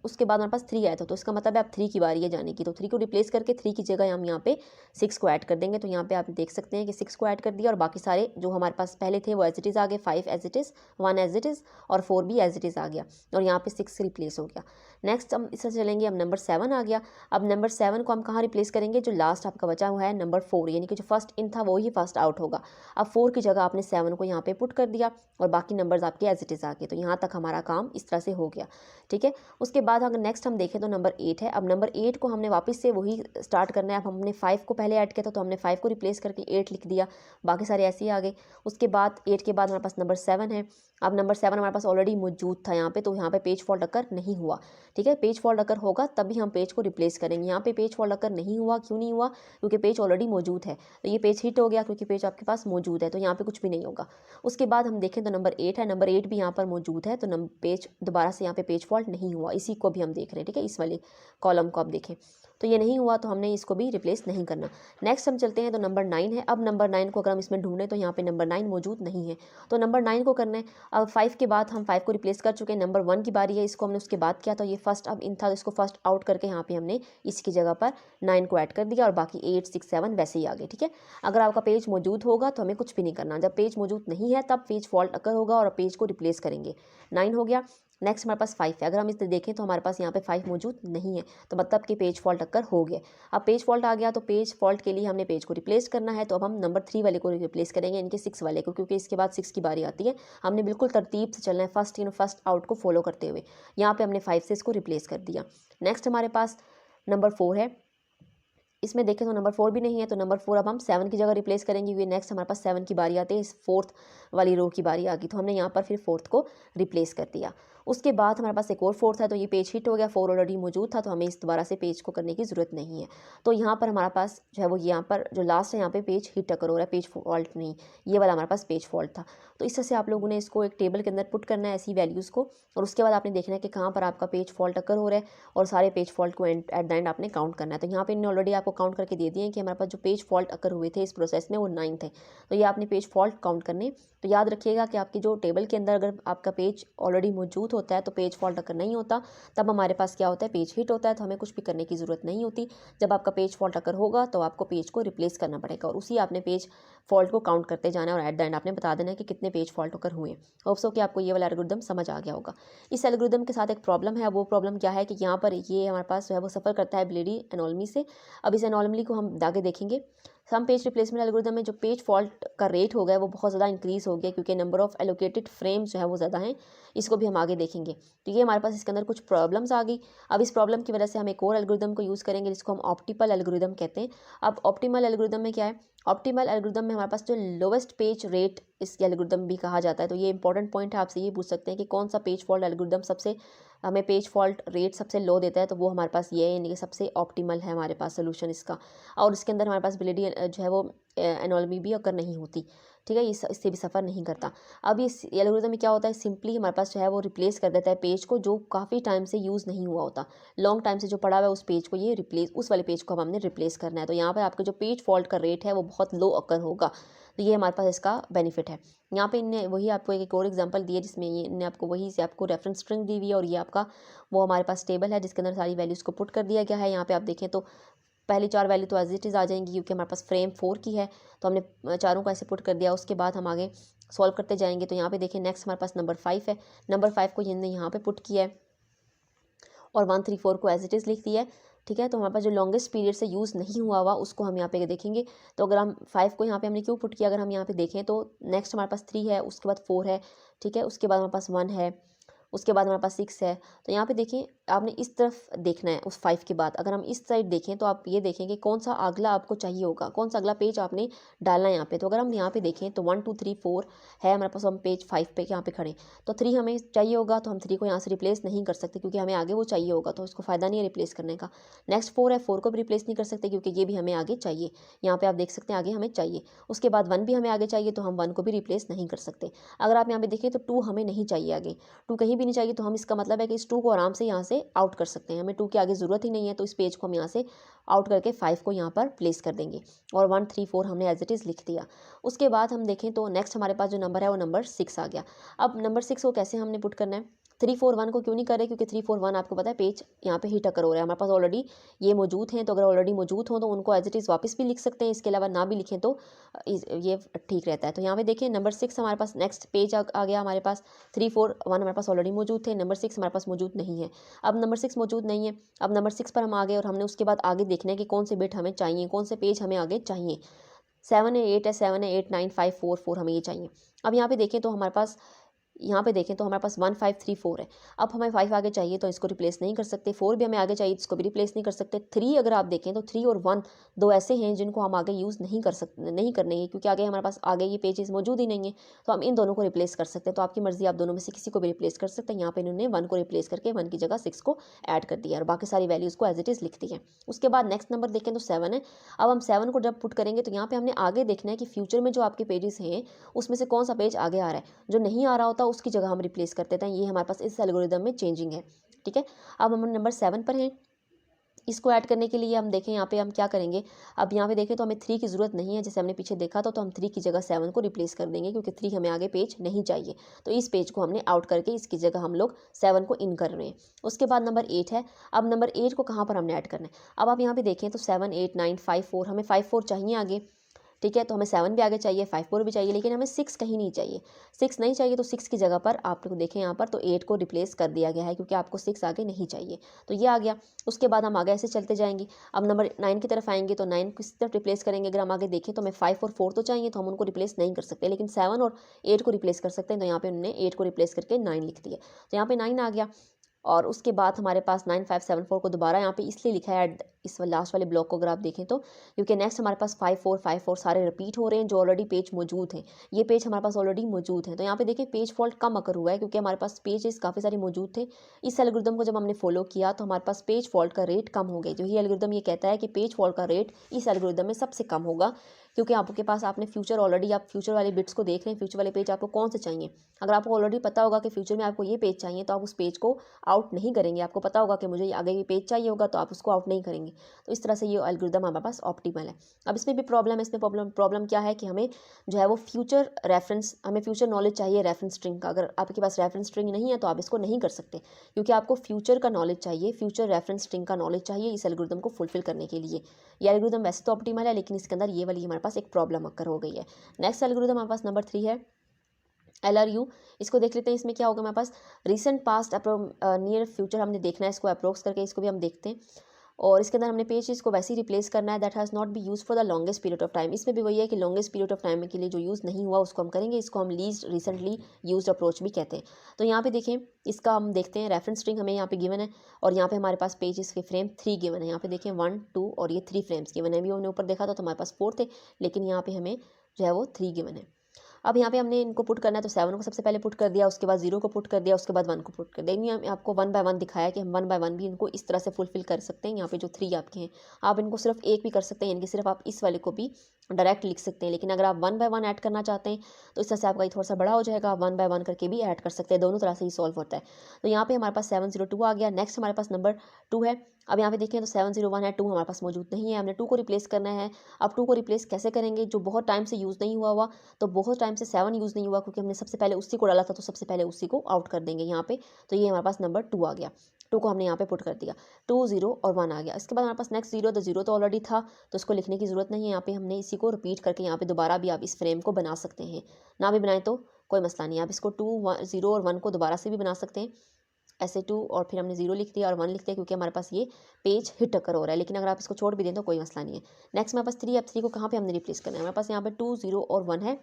उसके बाद हमारे पास 3 आया था, तो इसका मतलब है अब 3 की बारी है जाने की। तो 3 को रिप्लेस करके 3 की जगह हम यहाँ पे 6 को ऐड कर देंगे। तो यहाँ पे आप देख सकते हैं कि 6 को ऐड कर दिया और बाकी सारे जो हमारे पास पहले थे वो एज इट इज़ आ गए। 5 as it is, 1 as it is और 4 भी एज इट इज़ आ गया और यहाँ पे 6 रिप्लेस हो गया। नेक्स्ट हम इससे चलेंगे, अब नंबर 7 आ गया। अब नंबर 7 को हम कहाँ रिप्लेस करेंगे, जो लास्ट आपका बचा हुआ है नंबर 4, यानी कि जो फर्स्ट इन था वो ही फर्स्ट आउट होगा। अब 4 की जगह आपने 7 को यहाँ पे पुट कर दिया और बाकी नंबर्स आपके एज इट इज़ आ गए। तो यहाँ तक हमारा काम इस तरह से हो गया। ठीक है, उसके बाद अगर नेक्स्ट हम देखें तो नंबर 8 है। अब नंबर 8 को हमने वापस से वही स्टार्ट करना है। अब हमने 5 को पहले ऐड किया था, तो हमने 5 को रिप्लेस करके 8 लिख दिया, बाकी सारे ऐसे ही आ गए। उसके बाद 8 के बाद हमारे पास नंबर 7 है। अब नंबर 7 हमारे पास ऑलरेडी मौजूद था यहाँ पे, तो यहाँ पे पेज फॉल्ट अकर नहीं हुआ। ठीक है, पेज फॉल्ट अकर होगा तभी हम पेज को रिप्लेस करेंगे। यहाँ पे पेज फॉल्ट अकर नहीं हुआ, क्यों नहीं हुआ, क्योंकि पेज ऑलरेडी मौजूद है। तो ये पेज हिट हो गया क्योंकि पेज आपके पास मौजूद है, तो यहाँ पे कुछ भी नहीं होगा। उसके बाद हम देखें तो नंबर 8 है, नंबर 8 भी यहाँ पर मौजूद है, तो पेज दोबारा से यहाँ पे पेज फॉल्ट नहीं हुआ। इसी को भी हम देख रहे हैं, ठीक है, इस वाले कॉलम को आप देखें तो ये नहीं हुआ, तो हमने इसको भी रिप्लेस नहीं करना। नेक्स्ट हम चलते हैं तो नंबर 9 है। अब नंबर 9 को अगर हम इसमें ढूंढें तो यहाँ पे नंबर 9 मौजूद नहीं है, तो नंबर 9 को करना है। अब 5 के बाद हम 5 को रिप्लेस कर चुके हैं, नंबर 1 की बारी है, इसको हमने उसके बाद किया, तो ये फर्स्ट अब इन था, तो इसको फर्स्ट आउट करके यहाँ पे हमने इसकी जगह पर 9 को ऐड कर दिया और बाकी 8, 6, 7 वैसे ही आ गए। ठीक है, अगर आपका पेज मौजूद होगा तो हमें कुछ भी नहीं करना, जब पेज मौजूद नहीं है तब पेज फॉल्ट अकर होगा और पेज को रिप्लेस करेंगे। 9 हो गया। नेक्स्ट हमारे पास 5 है। अगर हम इसे देखें तो हमारे पास यहाँ पे 5 मौजूद नहीं है, तो मतलब कि पेज फॉल्ट अकर हो गया। अब पेज फॉल्ट आ गया, तो पेज फॉल्ट के लिए हमने पेज को रिप्लेस करना है, तो अब हम नंबर 3 वाले को रिप्लेस करेंगे, इनके 6 वाले को, क्योंकि इसके बाद 6 की बारी आती है। हमने बिल्कुल तरतीब से चलना है, फर्स्ट इन फर्स्ट आउट को फॉलो करते हुए। यहाँ पे हमने 5 से इसको रिप्लेस कर दिया। नेक्स्ट हमारे पास नंबर 4 है। इसमें देखें तो नंबर 4 भी नहीं है, तो नंबर 4 अब हम 7 की जगह रिप्लेस करेंगे, क्योंकि नेक्स्ट हमारे पास 7 की बारी आती है, इस 4th वाली रो की बारी आ गई, तो हमने यहाँ पर फिर 4th को रिप्लेस कर दिया। उसके बाद हमारे पास एक और 4th है, तो ये पेज हिट हो गया, 4 ऑलरेडी मौजूद था, तो हमें इस दोबारा से पेज को करने की ज़रूरत नहीं है। तो यहाँ पर हमारे पास जो है वो यहाँ पर जो लास्ट है यहाँ पे पेज हिट अकर हो रहा है, पेज फॉल्ट नहीं, ये वाला हमारे पास पेज फॉल्ट था। तो इस तरह से आप लोगों ने इसको एक टेबल के अंदर पुट करना है, ऐसी वैल्यूज़ को, और उसके बाद आपने देखना है कि कहाँ पर आपका पेज फॉल्ट अकर हो रहा है और सारे पेज फॉल्ट को एट द एंड आपने काउंट करना है। तो यहाँ पे इन्होंने ऑलरेडी आपको काउंट करके दे दिए कि हमारे पास जो पेज फॉल्ट अकर हुए थे इस प्रोसेस में वो 9 थे, तो ये आपने पेज फॉल्ट काउंट करने। तो याद रखिएगा कि आपकी जो टेबल के अंदर अगर आपका पेज ऑलरेडी मौजूद होता है तो पेज फॉल्ट अकर नहीं होता, तब हमारे पास क्या होता है, पेज हिट होता है, तो हमें कुछ भी करने की ज़रूरत नहीं होती। जब आपका पेज फॉल्ट अकर होगा तो आपको पेज को रिप्लेस करना पड़ेगा और उसी आपने पेज फॉल्ट को काउंट करते जाना है और एट द एंड आपने बता देना है कि कितने पेज फॉल्ट अकर हुए। होप सो कि आपको ये वाला एल्गोरिथम समझ आ गया होगा। इस एल्गोरिथम के साथ एक प्रॉब्लम है, वो प्रॉब्लम क्या है कि यहाँ पर ये हमारे पास जो है वो सफ़र करता है ब्लेडी एनोलमी से। अब इस एनोलमी को हम आगे देखेंगे। सम पेज रिप्लेसमेंट एल्गोरिदम में जो पेज फॉल्ट का रेट हो गया वो बहुत ज़्यादा इंक्रीज़ हो गया, क्योंकि नंबर ऑफ एलोकेटेड फ्रेम्स जो है वो ज़्यादा हैं। इसको भी हम आगे देखेंगे। तो ये हमारे पास इसके अंदर कुछ प्रॉब्लम्स आ गई। अब इस प्रॉब्लम की वजह से हम एक और एल्गोरिदम को यूज़ करेंगे जिसको हम ऑप्टिमल एल्गोरिदम कहते हैं। अब ऑप्टिमल एल्गोरिदम में क्या है, ऑप्टिमल एल्गोरिदम में हमारे पास जो लोवेस्ट पेज रेट इस एल्गोरिदम भी कहा जाता है। तो ये इंपॉर्टेंट पॉइंट है, आपसे ये पूछ सकते हैं कि कौन सा पेज फॉल्ट एल्गोरिदम सबसे हमें पेज फॉल्ट रेट सबसे लो देता है। तो वो हमारे पास ये है, यानी कि सबसे ऑप्टिमल है हमारे पास सोल्यूशन इसका। और इसके अंदर हमारे पास बिलिडी जो है वो एनोलमी भी अगर नहीं होती, ठीक है, इससे भी सफ़र नहीं करता। अब इस एल्गोरिदम में क्या होता है, सिंपली हमारे पास जो है वो रिप्लेस कर देता है पेज को जो काफ़ी टाइम से यूज़ नहीं हुआ होता, लॉन्ग टाइम से जो पड़ा हुआ है उस पेज को ये रिप्लेस, उस वाले पेज को हमने रिप्लेस करना है। तो यहाँ पर आपके जो पेज फॉल्ट का रेट है वो बहुत लो अकर होगा। तो ये हमारे पास इसका बेनिफिट है। यहाँ पे इनने वही आपको एक और एग्जांपल दिया जिसमें ये इनने आपको वही से आपको रेफरेंस स्ट्रिंग दी हुई है, और ये आपका वो हमारे पास टेबल है जिसके अंदर सारी वैल्यूज़ को पुट कर दिया गया है। यहाँ पे आप देखें तो पहली 4 वैल्यू तो एज इट इज़ आ जाएंगी, क्योंकि हमारे पास फ्रेम 4 की है, तो हमने चारों को ऐसे पुट कर दिया। उसके बाद हम आगे सॉल्व करते जाएंगे। तो यहाँ पे देखें नेक्स्ट हमारे पास नंबर 5 है, नंबर 5 को इन्होंने यहाँ पे पुट किया है और 1 3 4 को एज इट इज़ लिख दिया है, ठीक है। तो हमारे पास जो लॉन्गेस्ट पीरियड से यूज़ नहीं हुआ हुआ उसको हम यहाँ पे देखेंगे। तो अगर हम 5 को यहाँ पे हमने क्यों पुट किया, अगर हम यहाँ पे देखें तो नेक्स्ट हमारे पास 3 है, उसके बाद 4 है, ठीक है, उसके बाद हमारे पास 1 है, उसके बाद हमारे पास 6 है। तो यहाँ पे देखें आपने इस तरफ देखना है उस 5 के बाद। अगर हम इस साइड देखें तो आप ये देखेंगे कौन सा अगला आपको चाहिए होगा, कौन सा अगला पेज आपने डालना है यहाँ पे। तो अगर हम यहाँ पे देखें तो 1 2 3 4 है हमारे पास, हम पेज 5 पे यहाँ पे खड़े, तो 3 हमें चाहिए होगा, तो हम 3 को यहाँ से रिप्लेस नहीं कर सकते क्योंकि हमें आगे वो चाहिए होगा, तो इसको फ़ायदा नहीं है रिप्लेस करने का। नेक्स्ट 4 है, 4 को भी रिप्लेस नहीं कर सकते क्योंकि ये भी हमें आगे चाहिए। यहाँ पे आप देख सकते हैं आगे हमें चाहिए। उसके बाद 1 भी हमें आगे चाहिए, तो हम 1 को भी रिप्लेस नहीं कर सकते। अगर आप यहाँ पे देखें तो 2 हमें नहीं चाहिए, आगे 2 कहीं भी नहीं चाहिए, तो हम इसका मतलब है कि इस 2 को आराम से यहाँ से आउट कर सकते हैं। हमें 2 की आगे ज़रूरत ही नहीं है, तो इस पेज को हम यहाँ से आउट करके 5 को यहाँ पर प्लेस कर देंगे और 1 3 4 हमने एज इट इज़ लिख दिया। उसके बाद हम देखें तो नेक्स्ट हमारे पास जो नंबर है वो नंबर 6 आ गया। अब नंबर 6 को कैसे हमने पुट करना है, 3 4 1 को क्यों नहीं कर रहे, क्योंकि 3 4 1 आपको पता है पेज यहाँ पे ही टक्कर हो रहा है, हमारे पास ऑलरेडी ये मौजूद हैं। तो अगर ऑलरेडी मौजूद हो तो उनको एज इट इज़ वापस भी लिख सकते हैं, इसके अलावा ना भी लिखें तो ये ठीक रहता है। तो यहाँ पे देखें नंबर 6 हमारे पास नेक्स्ट पेज आ गया हमारे पास। 3 4 1 हमारे पास ऑलरेडी मौजूद थे, नंबर 6 हमारे पास मौजूद नहीं है। अब नंबर 6 मौजूद नहीं है, अब नंबर 6 पर हम आ गए और हमने उसके बाद आगे देखना है कि कौन से बिट हमें चाहिए, कौन से पेज हमें आगे चाहिए। 7 है, 8 है, 7 है, 8 9 5 4 4 हमें ये चाहिए। अब यहाँ पे देखें तो हमारे पास, यहाँ पे देखें तो हमारे पास 1 5 3 4 है। अब हमें 5 आगे चाहिए तो इसको रिप्लेस नहीं कर सकते, 4 भी हमें आगे चाहिए तो इसको भी रिप्लेस नहीं कर सकते। 3 अगर आप देखें तो 3 और 1 दो ऐसे हैं जिनको हम आगे यूज़ नहीं कर सकते, नहीं करने हैं, क्योंकि आगे हमारे पास आगे ये पेजेस मौजूद ही नहीं है। तो हम इन दोनों को रिप्लेस कर सकते हैं। तो आपकी मर्जी, आप दोनों में से किसी को भी रिप्लेस कर सकते हैं। यहाँ पे इन्होंने 1 को रिप्लेस करके 1 की जगह 6 को ऐड कर दिया और बाकी सारी वैल्यूज़ को एज इट इज़ लिख दी है। उसके बाद नेक्स्ट नंबर देखें तो 7 है। अब हम 7 को जब पुट करेंगे तो यहाँ पे हमने आगे देखना है कि फ्यूचर में जो आपके पेजेस हैं उसमें से कौन सा पेज आगे आ रहा है, जो नहीं आ रहा होता उसकी जगह हम रिप्लेस कर देते हैं। ये हमारे पास इस एल्गोरिदम में चेंजिंग है, ठीक है। अब हम नंबर 7 पर हैं। इसको ऐड करने के लिए हम देखें यहाँ पे हम क्या करेंगे। अब यहाँ पे देखें तो हमें 3 की ज़रूरत नहीं है, जैसे हमने पीछे देखा था, तो हम 3 की जगह 7 को रिप्लेस कर देंगे क्योंकि 3 हमें आगे पेज नहीं चाहिए। तो इस पेज को हमने आउट करके इसकी जगह हम लोग 7 को इन कर रहे हैं। उसके बाद नंबर 8 है। अब नंबर 8 को कहाँ पर हमने ऐड करना है। अब आप यहाँ पे देखें तो 7 8 9 5 4 हमें 5 4 चाहिए आगे, ठीक है। तो हमें 7 भी आगे चाहिए, 5 4 भी चाहिए, लेकिन हमें 6 कहीं नहीं चाहिए। 6 नहीं चाहिए तो 6 की जगह पर आप लोग देखें यहाँ पर तो 8 को रिप्लेस कर दिया गया है क्योंकि आपको 6 आगे नहीं चाहिए। तो ये आ गया। उसके बाद हम आगे ऐसे चलते जाएंगे। अब नंबर 9 की तरफ आएंगे तो 9 किस तरफ रिप्लेस करेंगे। अगर हम आगे देखें तो हमें 5 और 4 तो चाहिए, तो हम उनको रिप्लेस नहीं कर सकते, लेकिन 7 और 8 को रिप्लेस कर सकते हैं। तो यहाँ पे उन्होंने 8 को रिप्लेस करके 9 लिख दिया। तो यहाँ पे 9 आ गया। और उसके बाद हमारे पास 9 5 7 4 को दोबारा यहाँ पे इसलिए लिखा है इस लास्ट वाले ब्लॉक को अगर आप देखें तो, क्योंकि नेक्स्ट हमारे पास 5 4 सारे रिपीट हो रहे हैं जो ऑलरेडी पेज मौजूद हैं। ये पेज हमारे पास ऑलरेडी मौजूद है। तो यहाँ पे देखिए पेज फॉल्ट कम अकर हुआ है क्योंकि हमारे पास पेजेस काफ़ी सारे मौजूद थे। इस एल्गोरिदम को जब हमने फॉलो किया तो हमारे पास पेज फॉल्ट का रेट कम हो गया। जो ये एल्गोरिदम ये कहता है कि पेज फॉल्ट का रेट इस एल्गोरिदम में सबसे कम होगा, क्योंकि आपके पास आपने फ्यूचर ऑलरेडी, आप फ्यूचर वाले बिट्स को देख रहे हैं, फ्यूचर वाले पेज आपको कौन से चाहिए। अगर आपको ऑलरेडी पता होगा कि फ्यूचर में आपको ये पेज चाहिए तो आप उस पेज को आउट नहीं करेंगे। आपको पता होगा कि मुझे आगे ये पेज चाहिए होगा तो आप उसको आउट नहीं करेंगे। तो इस तरह से ये एल्गोरिदम हमारे पास ऑप्टिमल है। अब इसमें भी प्रॉब्लम है। इसमें प्रॉब्लम क्या है कि हमें जो है वो फ्यूचर रेफरेंस, हमें फ्यूचर नॉलेज चाहिए रेफरेंस स्ट्रिंग का। अगर आपके पास रेफरेंस स्ट्रिंग नहीं है तो आप इसको नहीं कर सकते, क्योंकि आपको फ्यूचर का नॉलेज चाहिए, फ्यूचर रेफरेंस स्ट्रिंग का नॉलेज चाहिए इस एल्गोरिदम को फुलफिल करने के लिए। ये एल्गोरिदम वैसे तो ऑप्टिमल है, लेकिन इसके अंदर ये वाली हमारे पास एक प्रॉब्लम अक्कर हो गई है। नेक्स्ट एल्गोरिदम हमारे पास नंबर 3 है, LRU। इसको देख लेते हैं। इसमें क्या होगा हमारे पास, रिसेंट पास्ट नियर फ्यूचर हमने देखना है, इसको अप्रोक्स करके इसको भी हम देखते हैं। और इसके अंदर हमने पेजेस को वैसे ही रिप्लेस करना है that has not be use for the longest period of time. इसमें भी वही है कि लॉन्गेस्ट पीरियड ऑफ टाइम के लिए जो यूज़ नहीं हुआ उसको हम करेंगे, इसको हम लीस्ट रिसेंटली यूज्ड अप्रोच भी कहते हैं। तो यहाँ पे देखें, इसका हम देखते हैं रेफरेंस स्ट्रिंग हमें यहाँ पे गिवन है और यहाँ पे हमारे पास पेजेस के फ्रेम 3 गिवन है। यहाँ पे देखें 1 2 और ये 3 फ्रेम्स गिवन है। अभी हमने ऊपर देखा था तो हमारे पास 4 थे, लेकिन यहाँ पे हमें जो है वो 3 गिवन है। अब यहाँ पे हमने इनको पुट करना है, तो 7 को सबसे पहले पुट कर दिया, उसके बाद 0 को पुट कर दिया, उसके बाद 1 को पुट कर दिया। यानी आपको 1 बाय 1 दिखाया कि हम 1 बाय 1 भी इनको इस तरह से फुलफिल कर सकते हैं। यहाँ पे जो 3 आपके हैं, आप इनको सिर्फ एक भी कर सकते हैं, यानी कि सिर्फ आप इस वाले को भी डायरेक्ट लिख सकते हैं। लेकिन अगर आप 1 बाय 1 ऐड करना चाहते हैं तो इस तरह से आपका ये थोड़ा सा बड़ा हो जाएगा, आप 1 बाय 1 करके भी ऐड कर सकते हैं, दोनों तरह से ही सॉल्व होता है। तो यहाँ पे हमारे पास 702 आ गया। नेक्स्ट हमारे पास नंबर 2 है। अब यहाँ पे देखें तो 701 है, 2 हमारे पास मौजूद नहीं है, हमने 2 को रिप्लेस करना है। अब 2 को रिप्लेस कैसे करेंगे, जो बहुत टाइम से यूज़ नहीं हुआ, तो बहुत टाइम से 7 यूज़ नहीं हुआ क्योंकि हमने सबसे पहले उसी को डाला था, तो सबसे पहले उसी को आउट कर देंगे यहाँ पे। तो ये हमारे पास नंबर 2 आ गया, 2 को हमने यहाँ पे पुट कर दिया, 2 0 और 1 आ गया। इसके बाद हमारे पास नेक्स्ट 0, तो 0 तो ऑलरेडी था तो इसको लिखने की ज़रूरत नहीं है। यहाँ पे हमने इसी को रिपीट करके यहाँ पे दोबारा भी आप इस फ्रेम को बना सकते हैं, ना भी बनाए तो कोई मसला नहीं, आप इसको 2 0 और 1 को दोबारा से भी बना सकते हैं ऐसे 2 और फिर हमने 0 लिख दिया और 1 लिख दिया क्योंकि हमारे पास ये पेज हिट अकर हो रहा है। लेकिन अगर आप इसको छोड़ भी दें तो कोई मसला नहीं है। नेक्स्ट हमारे पास 3, अब 3 को कहाँ पे हमने रिप्लेस करना है, हमारे पास यहाँ पे 2 0 और 1 है।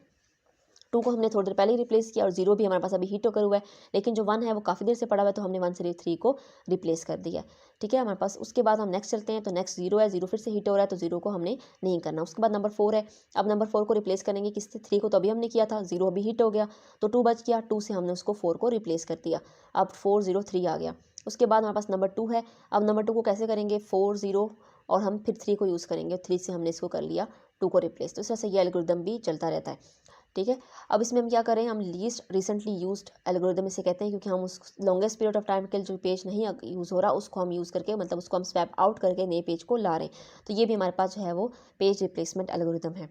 2 को हमने थोड़ी देर पहले ही रिप्लेस किया और 0 भी हमारे पास अभी हिट होकर हुआ है, लेकिन जो 1 है वो काफ़ी देर से पड़ा हुआ है, तो हमने 1 से 3 को रिप्लेस कर दिया। ठीक है हमारे पास। उसके बाद हम नेक्स्ट चलते हैं, तो नेक्स्ट 0 है, 0 फिर से हिट हो रहा है, तो 0 को हमने नहीं करना। उसके बाद नंबर 4 है। अब नंबर 4 को रिप्लेस करेंगे किससे, 3 को तो अभी हमने किया था, 0 अभी हिट हो गया तो 2 बच गया, 2 से हमने उसको 4 को रिप्लेस कर दिया। अब 4 0 3 आ गया। उसके बाद हमारे पास नंबर 2 है। अब नंबर 2 को कैसे करेंगे, 4 0 और हम फिर 3 को यूज़ करेंगे, 3 से हमने इसको कर लिया 2 को रिप्लेस। तो इस तरह से ये एल्गोरिदम भी चलता रहता है। ठीक है। अब इसमें हम क्या करें, हम लीस्ट रिसेंटली यूज्ड एल्गोरिदम इसे कहते हैं, क्योंकि हम उस लॉन्गेस्ट पीरियड ऑफ टाइम के लिए जो पेज नहीं यूज़ हो रहा उसको हम यूज़ करके, मतलब उसको हम स्वैप आउट करके नए पेज को ला रहे हैं। तो ये भी हमारे पास जो है वो पेज रिप्लेसमेंट एल्गोरिदम है।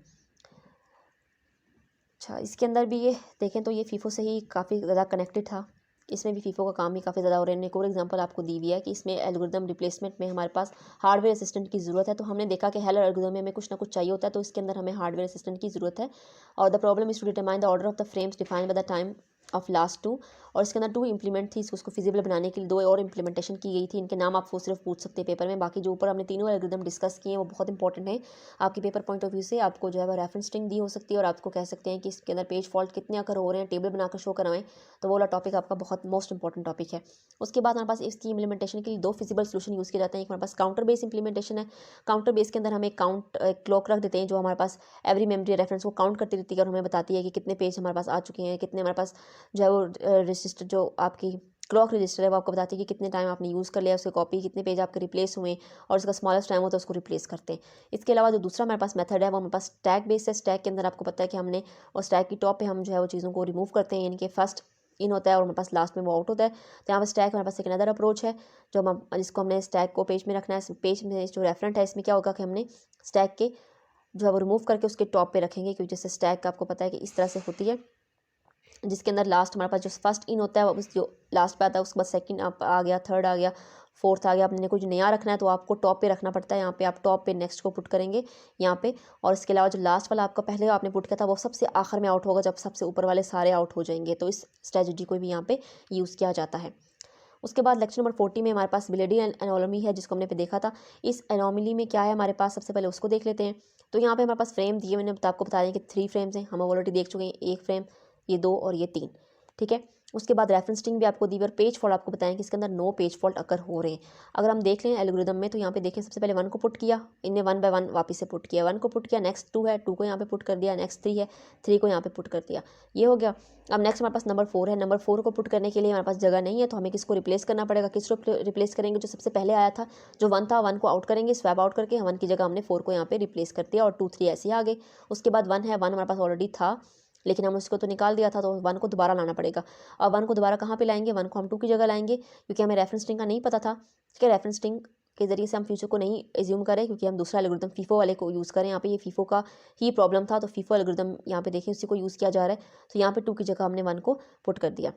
अच्छा, इसके अंदर भी ये देखें तो ये फीफो से ही काफ़ी ज़्यादा कनेक्टेड था, इसमें भी फीफो का काम ही काफ़ी ज़्यादा हो रहा है। एक और एग्जांपल आपको दी हुई है कि इसमें एल्गोरिदम रिप्लेसमेंट में हमारे पास हार्डवेयर असिस्टेंट की ज़रूरत है। तो हमने देखा कि हेलर एल्गोरिदम में हमें कुछ ना कुछ चाहिए होता है, तो इसके अंदर हमें हार्डवेयर असिस्टेंट की ज़रूरत है। और the problem is to determine the order of the frames defined by the time of last 2। और इसके अंदर 2 इंप्लीमेंट थी, उसको फिजिबल बनाने के लिए 2 और इंप्लीमेंटेशन की गई थी। इनके नाम आपको सिर्फ पूछ सकते हैं पेपर में, बाकी जो ऊपर हमने तीनों एल्गोरिदम डिस्कस किए हैं वो बहुत इंपॉर्टेंट है आपके पेपर पॉइंट ऑफ व्यू से। आपको जो है वो रेफरेंस स्ट्रिंग दी हो सकती है और आपको कह सकते हैं कि इसके अंदर पेज फॉल्ट कितने आकर हो रहे हैं, टेबल बनाकर शो करवाएं, तो वो वाला टॉपिक आपका बहुत मोस्ट इंपॉर्टेंट टॉपिक है। उसके बाद हमारे पास इसकी इंप्लीमेंटेशन के लिए 2 फिजिबल सोल्यूशन यूज़ किए जाते हैं। एक हमारे पास काउंटर बेस इंप्लीमेंटेशन है। काउंटर बेस के अंदर हम एक क्लॉक रख देते हैं जो हमारे पास एवरी मेमोरी रेफरेंस को काउंट करती रहती है और हमें बताती है कि कितने पेज हमारे पास आ चुके हैं, कितने हमारे पास जो है वो रजिस्टर, जो आपकी क्लॉक रजिस्टर है वो आपको बताती है कि कितने टाइम आपने यूज़ कर लिया उसके कॉपी, कितने पेज आपके रिप्लेस हुए और उसका स्मॉलेस्ट टाइम होता है उसको रिप्लेस करते हैं। इसके अलावा जो दूसरा हमारे पास मेथड है वो हमारे पास स्टैक बेस है। स्टैक के अंदर आपको पता है कि हमने और स्टैक की टॉप पे हम जो है वो चीज़ों को रिमूव करते हैं, यानी कि फर्स्ट इन होता है और हमारे पास लास्ट में वो आउट होता है। तो यहाँ पर स्टैक हमारे पास एक अनदर अप्रोच है जो हम जिसको हमने स्टैक को पेज में रखना है। पेज में जो रेफरेंट है इसमें क्या होगा कि हमने स्टैक के जो है वो रिमूव करके उसके टॉप पे रखेंगे, क्योंकि जैसे स्टैक आपको पता है कि इस तरह से होती है जिसके अंदर लास्ट हमारे पास जो फर्स्ट इन होता है वो जो लास्ट पे आता है, उसके बाद सेकंड आ गया, थर्ड आ गया, फोर्थ आ गया। आपने कुछ नया रखना है तो आपको टॉप पे रखना पड़ता है। यहाँ पे आप टॉप पे नेक्स्ट को पुट करेंगे यहाँ पे, और इसके अलावा जो लास्ट वाला आपका पहले आपने पुट किया था वो सबसे आखिर में आउट होगा जब सबसे ऊपर वाले सारे आउट हो जाएंगे। तो इस स्ट्रेटजी को भी यहाँ पे यूज़ किया जाता है। उसके बाद लेक्चर नंबर 40 में हमारे पास बिलेडी एनोमली है जिसको हमने पे देखा था। इस एनोमली में क्या है हमारे पास, सबसे पहले उसको देख लेते हैं। तो यहाँ पे हमारे पास फ्रेम दिए, मैंने आपको बता दें कि 3 फ्रेम्स हैं, हम ऑलरेडी देख चुके हैं, 1 फ्रेम, ये 2 और ये 3। ठीक है। उसके बाद रेफरेंस स्ट्रिंग भी आपको दी और पेज फॉल्ट आपको बताएं कि इसके अंदर 9 पेज फॉल्ट अकर हो रहे हैं। अगर हम देख लें एल्गोरिदम में तो यहाँ पे देखें सबसे पहले 1 को पुट किया, इनने 1 बाय 1 वापस से पुट किया, 1 को पुट किया, नेक्स्ट 2 है, 2 को यहाँ पे पुट कर दिया, नेक्स्ट 3 है, 3 को यहाँ पे पुट कर दिया, ये हो गया। अब नेक्स्ट हमारे पास नंबर 4 है। नंबर 4 को पुट करने के लिए हमारे पास जगह नहीं है तो हमें किसको रिप्लेस करना पड़ेगा, किसको रिप्लेस करेंगे, जो सबसे पहले आया था जो 1 था, 1 को आउट करेंगे, स्वैप आउट करके 1 की जगह हमने 4 को यहाँ पे रिप्लेस कर दिया और 2 3 ऐसे ही आ गए। उसके बाद 1 है, 1 हमारे पास ऑलरेडी था लेकिन हम उसको तो निकाल दिया था, तो 1 को दोबारा लाना पड़ेगा। अब 1 को दोबारा कहाँ पे लाएंगे, 1 को हम 2 की जगह लाएंगे, क्योंकि हमें रेफरेंस स्ट्रिंग का नहीं पता था कि रेफरेंस स्ट्रिंग के जरिए से हम फ्यूचर को नहीं एज्यूम करें, क्योंकि हम दूसरा एल्गोरिदम फीफो वाले को यूज़ करें। यहाँ पे ये फीफो का ही प्रॉब्लम था, तो फीफो एल्गोरिदम यहाँ पे देखें उसी को यूज़ किया जा रहा है। तो यहाँ पे 2 की जगह हमने 1 को पुट कर दिया।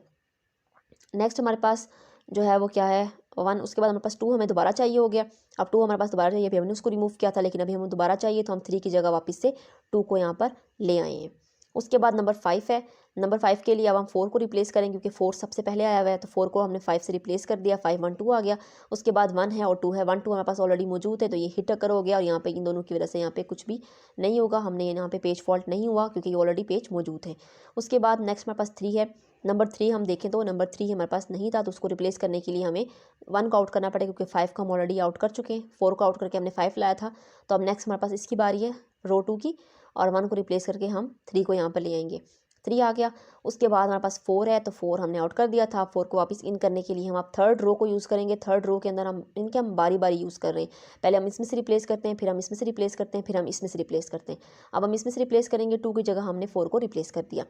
नेक्स्ट हमारे पास जो है वो क्या है, 1। उसके बाद हमारे पास 2 हमें दोबारा चाहिए हो गया। अब 2 हमारे पास दोबारा चाहिए, अभी हमने उसको रिमूव किया था लेकिन अभी हमें दोबारा चाहिए, तो हम 3 की जगह वापस से 2 को यहाँ पर ले आए हैं। उसके बाद नंबर 5 है। नंबर 5 के लिए अब हम 4 को रिप्लेस करेंगे क्योंकि 4 सबसे पहले आया हुआ है, तो 4 को हमने 5 से रिप्लेस कर दिया। 5 1 2 आ गया। उसके बाद 1 है और 2 है। 1 2 हमारे पास ऑलरेडी मौजूद है, तो ये हिट अकर हो गया और यहाँ पे इन दोनों की वजह से यहाँ पे कुछ भी नहीं होगा, हमने यहाँ पे पेज फॉल्ट नहीं हुआ क्योंकि ऑलरेडी पेज मौजूद है। उसके बाद नेक्स्ट हमारे पास 3 है। नंबर 3 हम देखें तो नंबर 3 हमारे पास नहीं था, तो उसको रिप्लेस करने के लिए हमें 1 को आउट करना पड़ेगा क्योंकि 5 को हम ऑलरेडी आउट कर चुके हैं। 4 को आउट करके हमने 5 लाया था। तो अब नेक्स्ट हमारे पास इसकी बारी है रो 2 की, और 1 को रिप्लेस करके हम 3 को यहाँ पर ले आएंगे। 3 आ गया। उसके बाद हमारे पास 4 है, तो 4 हमने आउट कर दिया था। 4 को वापस इन करने के लिए हम अब थर्ड रो को यूज़ करेंगे। थर्ड रो के अंदर हम बारी बारी यूज़ कर रहे हैं। पहले हम इसमें से रिप्लेस करते हैं, फिर हम इसमें से रिप्लेस करते हैं, फिर हम इसमें से रिप्लेस करते हैं। अब हम इसमें से रिप्लेस करेंगे, 2 की जगह हमने 4 को रिप्लेस कर दिया।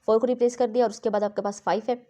4 को रिप्लेस कर दिया और उसके बाद आपके पास 5 है।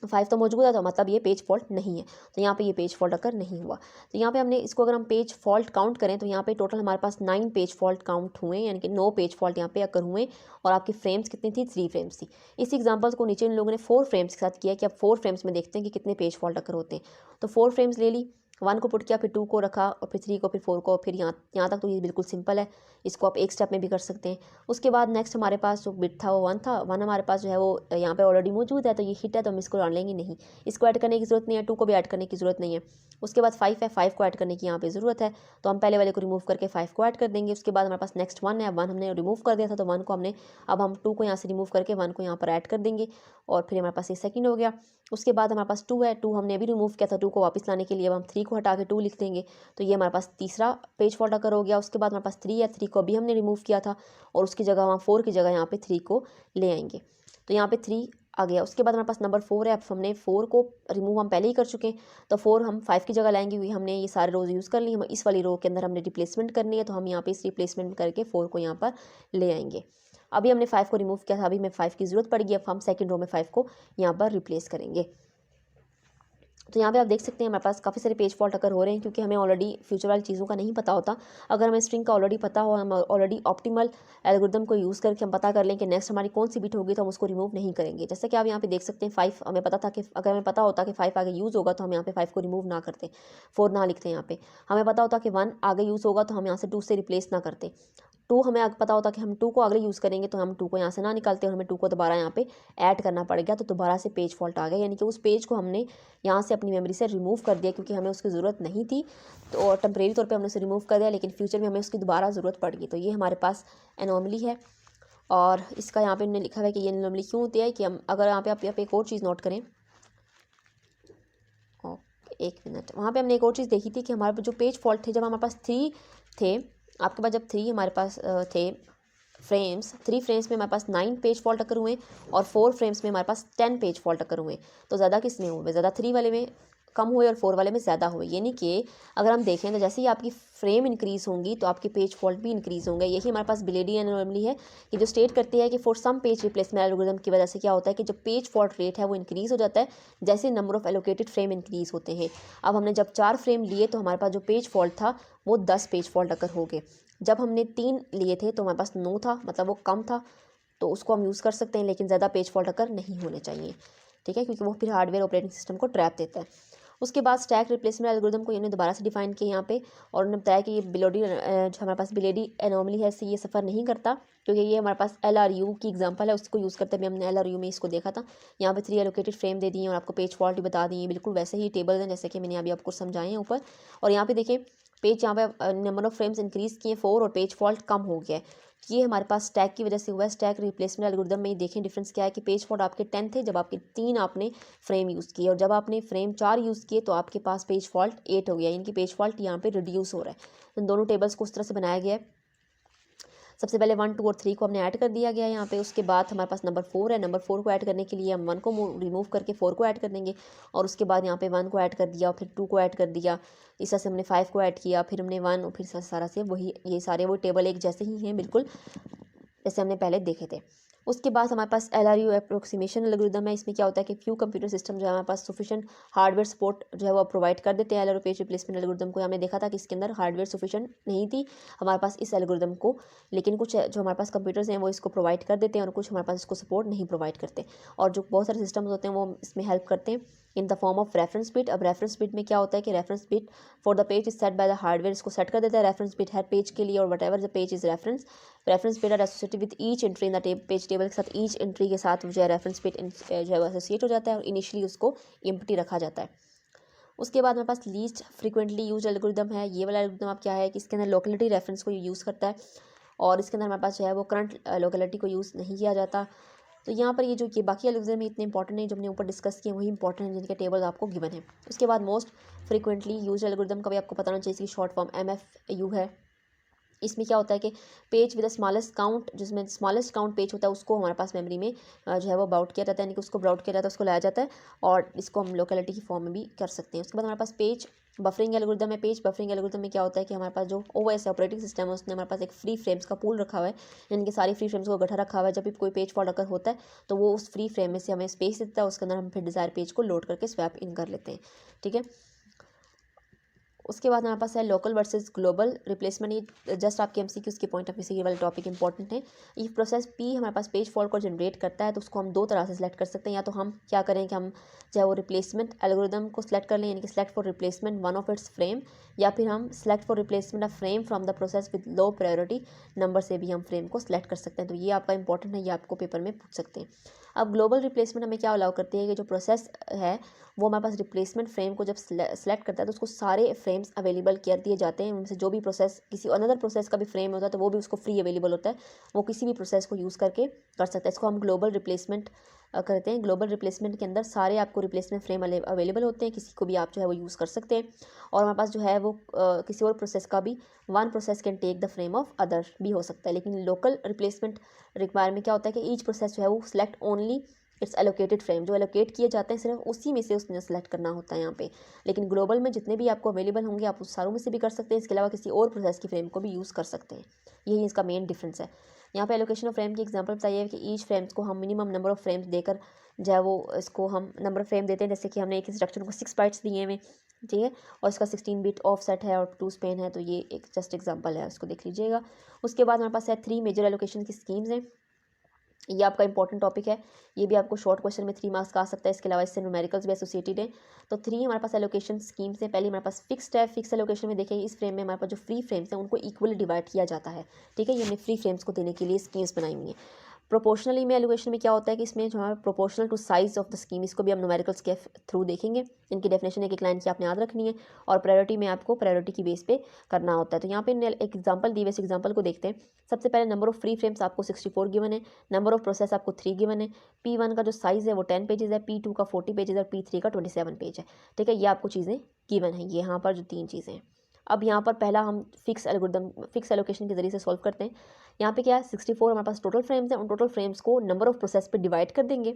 5 तो मौजूद है, तो मतलब ये पेज फॉल्ट नहीं है, तो यहाँ पे ये पेज फॉल्ट अकर नहीं हुआ। तो यहाँ पे हमने इसको अगर हम पेज फॉल्ट काउंट करें तो यहाँ पे टोटल हमारे पास 9 पेज फॉल्ट काउंट हुए, यानी कि 9 पेज फॉल्ट यहाँ पे अकर हुए। और आपकी फ्रेम्स कितनी थी? 3 फ्रेम्स थी। इस एग्जांपल्स को नीचे इन लोगों ने 4 फ्रेम्स के साथ किया कि अब 4 फ्रेम्स में देखते हैं कि कितने पेज फॉल्ट अकर होते हैं। तो 4 फ्रेम्स ले ली, 1 को पुट किया, फिर 2 को रखा, और फिर 3 को, फिर 4 को, फिर यहाँ तक तो ये बिल्कुल सिंपल है। इसको आप एक स्टेप में भी कर सकते हैं। उसके बाद नेक्स्ट हमारे पास जो बिट था वो 1 था। 1 हमारे पास जो है वो यहाँ पे ऑलरेडी मौजूद है, तो ये हिट है, तो हम इसको डाल लेंगे नहीं। इसको ऐड करने की ज़रूरत नहीं है, 2 को भी ऐड करने की ज़रूरत नहीं है। उसके बाद 5 है, 5 को ऐड करने की यहाँ पे ज़रूरत है, तो हम पहले वाले को रिमूव करके 5 को ऐड कर देंगे। उसके बाद हमारे पास नेक्स्ट 1 है। 1 हमने रिमूव कर दिया था, तो 1 को हमने, अब हम 2 को यहाँ से रिमूव करके 1 को यहाँ पर ऐड कर देंगे, और फिर हमारे पास ये सेकंड हो गया। उसके बाद हमारे पास 2 है। 2 हमने अभी रिमूव किया था, 2 को वापस लाने के लिए अब हम 3 को हटा के 2 लिख देंगे, तो ये हमारे पास तीसरा पेज फॉल्ट अकर हो गया। उसके बाद हमारे पास 3 है। 3 को अभी हमने रिमूव किया था, और उसकी जगह हम 4 की जगह यहाँ पे 3 को ले आएंगे, तो यहाँ पे 3 आ गया। उसके बाद हमारे पास नंबर 4 है। अब हमने 4 को रिमूव हम पहले ही कर चुके हैं, तो 4 हम 5 की जगह लाएंगे क्योंकि हमने ये सारे रोज यूज़ कर लिए। हम इस वाली रो के अंदर हमने रिप्लेसमेंट करनी है, तो हम यहाँ पे इस रिप्लेसमेंट करके 4 को यहाँ पर ले आएंगे। अभी हमने 5 को रिमूव किया था, अभी हमें 5 की ज़रूरत पड़ेगी, अब हम सेकंड रो में 5 को यहाँ पर रिप्लेस करेंगे। तो यहाँ पे आप देख सकते हैं हमारे पास काफ़ी सारे पेज फॉल्ट अकर हो रहे हैं क्योंकि हमें ऑलरेडी फ्यूचर वाली चीज़ों का नहीं पता होता। अगर हमें स्ट्रिंग का ऑलरेडी पता हो, हम ऑलरेडी ऑप्टिमल एल्गोरिदम को यूज़ करके हम पता कर लें कि नेक्स्ट हमारी कौन सी बिट होगी, तो हम उसको रिमूव नहीं करेंगे। जैसे कि आप यहाँ पे देख सकते हैं 5 हमें पता था कि अगर हमें पता होता कि 5 आगे यूज़ होगा तो हम यहाँ पे 5 को रिमूव ना करते, 4 ना लिखते। यहाँ पे हमें पता होता कि 1 आगे यूज़ होगा तो हम यहाँ से 2 से रिप्लेस ना करते। 2 हमें पता होता कि हम 2 को अगले यूज़ करेंगे, तो हम 2 को यहाँ से ना निकालते और हमें 2 को दोबारा यहाँ पे ऐड करना पड़ेगा, तो दोबारा से पेज फॉल्ट आ गया, यानी कि उस पेज को हमने यहाँ से अपनी मेमोरी से रिमूव कर दिया क्योंकि हमें उसकी ज़रूरत नहीं थी, तो और टेम्परेरी तौर पे हमने उसे रिमूव कर दिया, लेकिन फ्यूचर में हमें उसकी दोबारा ज़रूरत पड़ गई। तो ये हमारे पास एनॉमली है, और इसका यहाँ पे उन्होंने लिखा हुआ है कि ये एनॉमली क्यों होती है कि हम अगर यहाँ पे एक और चीज़ नोट करें, एक मिनट, वहाँ पे हमने एक और चीज़ देखी थी कि हमारे जो पेज फॉल्ट थे, जब हमारे पास 3 थे, आपके पास जब 3 हमारे पास थे फ्रेम्स, 3 फ्रेम्स में हमारे पास 9 पेज फॉल्ट अकर हुए, और 4 फ्रेम्स में हमारे पास 10 पेज फॉल्ट अकर हुए। तो ज़्यादा किस में हुए? ज़्यादा 3 वाले में कम हुए और 4 वाले में ज़्यादा हुए। यानी कि अगर हम देखें तो जैसे ही आपकी फ्रेम इंक्रीज़ होंगी तो आपके पेज फॉल्ट भी इंक्रीज़ होंगे। यही हमारे पास बिलेडी एनोमली है कि जो स्टेट करती है कि for some page replacement algorithm की वजह से क्या होता है कि जो पेज फॉल्ट रेट है वो इंक्रीज़ हो जाता है जैसे number of allocated frame increase होते हैं। अब हमने जब 4 फ्रेम लिए तो हमारे पास जो पेज फॉल्ट था वो 10 पेज फॉल्ट अकर हो गए। जब हमने 3 लिए थे तो हमारे पास 9 था, मतलब वो कम था, तो उसको हम यूज़ कर सकते हैं, लेकिन ज़्यादा पेज फॉल्ट अकर नहीं होने चाहिए, ठीक है, क्योंकि वो फिर हार्डवेयर ऑपरेटिंग सिस्टम को ट्रैप देता है। उसके बाद स्टैक रिप्लेसमेंट एल्गोरिथम को इन्होंने दोबारा से डिफाइन किया यहाँ पे, और उन्होंने बताया कि ये बिलोडी जो हमारे पास बिलेडी एनोमली है इससे ये सफ़र नहीं करता क्योंकि ये हमारे पास LRU की एग्जांपल है, उसको यूज़ करते हुए हमने LRU में इसको देखा था। यहाँ पे 3 एलोकेटेड फ्रेम दे दिए और आपको पेज फॉल्ट भी बता दिए, बिल्कुल वैसे ही टेबल हैं जैसे कि मैंने अभी आपको समझाए हैं ऊपर। और यहाँ पे देखें पेज, यहाँ पे नंबर ऑफ फ्रेम्स इंक्रीज़ किए 4 और पेज फॉल्ट कम हो गया है। ये हमारे पास स्टैक की वजह से हुआ है। स्टैक रिप्लेसमेंट एल्गोरिथम में देखें डिफरेंस क्या है कि पेज फॉल्ट आपके 10 थे जब आपके 3 आपने फ्रेम यूज़ किए, और जब आपने फ्रेम 4 यूज़ किए तो आपके पास पेज फॉल्ट 8 हो गया, यानी कि पेज फॉल्ट यहाँ पे रिड्यूस हो रहा है। इन दोनों टेबल्स को उस तरह से बनाया गया है। सबसे पहले 1 2 और 3 को हमने ऐड कर दिया गया यहाँ पे। उसके बाद हमारे पास नंबर 4 है। नंबर 4 को ऐड करने के लिए हम 1 को रिमूव करके 4 को ऐड कर देंगे, और उसके बाद यहाँ पे 1 को ऐड कर दिया, फिर 2 को ऐड कर दिया, इस तरह से हमने 5 को ऐड किया, फिर हमने 1, और फिर सारा से वही, ये सारे वो टेबल एक जैसे ही हैं बिल्कुल जैसे हमने पहले देखे थे। उसके बाद हमारे पास LRU अप्रोक्सीमेशन एल्गोरिथम है। इसमें क्या होता है कि फ्यू कंप्यूटर सिस्टम जो है हमारे पास सफिशिएंट हार्डवेयर सपोर्ट जो है वो प्रोवाइड कर देते हैं LRU पेज रिप्लेसमेंट एल्गोरिथम को। हमने देखा था कि इसके अंदर हार्डवेयर सफिशिएंट नहीं थी हमारे पास इस एल्गोरिथम को, लेकिन कुछ जो हमारे पास कंप्यूटर्स हैं वो इसको प्रोवाइड कर देते हैं और कुछ हमारे पास इसको सपोर्ट नहीं प्रोवाइड करते, और जो बहुत सारे सिस्टम्स होते हैं वो इसमें हेल्प करते हैं। In the form of reference bit. अब रेफरेंस बिट में क्या होता है कि reference bit for the page is set by the hardware, इसको सेट कर देता है रेफरेंस बिट हर पेज के लिए, और whatever the page is reference bit are associated with each entry in the page table के साथ, ईच एंट्री के साथ जो है रेफरेंस बिट जो है एसोसिएट हो जाता है और इनिशियली उसको एम्प्टी रखा जाता है। उसके बाद मेरे पास लीस्ट फ्रीक्वेंटली यूज एल्गोरिदम है। ये वाला एल्गोरिदम आप क्या है कि इसके अंदर लोकेलिटी रेफरेंस को यूज़ करता है और इसके अंदर हमारे पास जो है वो करंट लोकेलिटी को यूज़ नहीं किया जाता। तो यहाँ पर ये बाकी एल्गोरिदम इतने इंपॉर्टेंट नहीं, जो हमने ऊपर डिस्कस किए वही इंपॉर्टेंट हैं जिनके टेबल आपको गिवन है। उसके बाद मोस्ट फ्रीक्वेंटली यूज एल्गोरिदम का भी आपको पता होना चाहिए, इसकी शॉर्ट फॉर्म MFU है। इसमें क्या होता है कि page with the smallest count, जिसमें स्मॉलेस्ट काउंट पेज होता है उसको हमारे पास मेमोरी में जो है वो ब्राउट किया जाता है, यानी कि उसको ब्राउट किया जाता है, उसको लाया जाता है और इसको हम लोकेलिटी की फॉर्म में भी कर सकते हैं। उसके बाद हमारे पास पेज बफरिंग एल्गोरिदम है। पेज बफरिंग एल्गोरिदम में क्या होता है कि हमारे पास जो OS है, ऑपरेटिंग सिस्टम है, उसने हमारे पास एक फ्री फ्रेम्स का पूल रखा हुआ है, यानी कि सारी फ्री फ्रेम्स को इकट्ठा रखा हुआ है। जब भी कोई पेज फॉल्ट अगर होता है तो वो उस फ्री फ्रेम में से हमें स्पेस देता है, उसके अंदर हम फिर डिज़ायर पेज को लोड करके स्वैप इन कर लेते हैं। ठीक है, उसके बाद हमारे पास है लोकल वर्सेस ग्लोबल रिप्लेसमेंट। ये जस्ट आपके MCQs के पॉइंट ऑफ व्यू से ये वाला टॉपिक इंपॉर्टेंट है। ये प्रोसेस P हमारे पास पेज फॉल्ट को जनरेट करता है, तो उसको हम दो तरह से सिलेक्ट कर सकते हैं। या तो हम क्या करें कि हम चाहे वो रिप्लेसमेंट एल्गोरिदम को सिलेक्ट कर लें, यानी कि select for replacement one of its frame, या फिर हम select for replacement of frame from the process with low priority number से भी हम फ्रेम को सिलेक्ट कर सकते हैं। तो ये आपका इंपॉर्टेंट है, ये आपको पेपर में पूछ सकते हैं। अब ग्लोबल रिप्लेसमेंट हमें क्या अलाउ करती है कि जो प्रोसेस है वो हमारे पास रिप्लेसमेंट फ्रेम को जब सेलेक्ट करता है तो उसको सारे फ्रेम्स अवेलेबल कर दिए जाते हैं। उनसे जो भी प्रोसेस किसी अनदर प्रोसेस का भी फ्रेम होता है तो वो भी उसको फ्री अवेलेबल होता है, वो किसी भी प्रोसेस को यूज़ करके कर सकता है। इसको हम ग्लोबल रिप्लेसमेंट करते हैं। ग्लोबल रिप्लेसमेंट के अंदर सारे आपको रिप्लेसमेंट फ्रेम अवेलेबल होते हैं, किसी को भी आप जो है वो यूज़ कर सकते हैं। और हमारे पास जो है वो किसी और प्रोसेस का भी one process can take the frame of other भी हो सकता है। लेकिन लोकल रिप्लेसमेंट रिक्वायरमेंट क्या होता है कि ईच प्रोसेस जो है वो select only it's allocated frame, जो एलोकेट किए जाते हैं सिर्फ उसी में से उसने सेलेक्ट करना होता है यहाँ पे। लेकिन ग्लोबल में जितने भी आपको अवेलेबल होंगे आप उस सारों में से भी कर सकते हैं, इसके अलावा किसी और प्रोसेस की फ्रेम को भी यूज़ कर सकते हैं। यही इसका मेन डिफरेंस है। यहाँ पे एलोकेशन ऑफ फ्रेम की एग्जांपल बताइए कि ईच फ्रेम्स को हम मिनिमम नंबर ऑफ फ्रेम्स देकर जो है वो इसको हम नंबर ऑफ फ्रेम देते हैं। जैसे कि हमने एक इंस्ट्रक्शन को 6 बाइट्स दिए हुए, ठीक है, और इसका 16 बिट ऑफसेट है और 2 स्पेन है, तो ये एक जस्ट एग्जांपल है, उसको देख लीजिएगा। उसके बाद हमारे पास है 3 मेजर एलोकेशन की स्कीम्स हैं। ये आपका इंपॉर्टेंट टॉपिक है, ये भी आपको शॉर्ट क्वेश्चन में 3 मार्क्स का आ सकता है। इसके अलावा इससे न्यूमेरिकल्स भी एसोसिएटेड है। तो 3 हमारे पास एलोकेशन स्कीम्स है। पहले हमारे पास फिक्स्ड है। फिक्स एलोकेशन में देखिए इस फ्रेम में हमारे पास जो फ्री फ्रेम्स हैं उनको इक्वली डिवाइड किया जाता है। ठीक है, ये हमने फ्री फ्रेम्स को देने के लिए स्कीम्स बनाई हुई हैं। प्रोपोर्शनली में एलोकेशन में क्या होता है कि इसमें जो है proportional to size of the scheme, इसको भी हम न्यूमेरिकल्स के थ्रू देखेंगे। इनकी डेफिनेशन एक लाइन की आपने याद रखनी है, और प्रायोरिटी में आपको प्रायोरिटी की बेस पे करना होता है। तो यहाँ पे एक एग्जांपल दी हुई, इस एग्जांपल को देखते हैं। सबसे पहले नंबर ऑफ फ्री फ्रेम्स आपको 64 गिवन है, नंबर ऑफ प्रोसेस आपको 3 गिवन है, P1 का जो साइज़ है वो 10 पेजेस है, P2 का 40 पेजेस है और P3 का 27 पेज है। ठीक है, ये आपको चीज़ें गिवन है, ये यहाँ पर जो 3 चीज़ें हैं। अब यहाँ पर पहला हम फिक्स एलोकेशन के जरिए से सॉल्व करते हैं। यहाँ पे क्या है 64 हमारे पास टोटल फ्रेम्स हैं, उन टोटल फ्रेम्स को नंबर ऑफ प्रोसेस पे डिवाइड कर देंगे।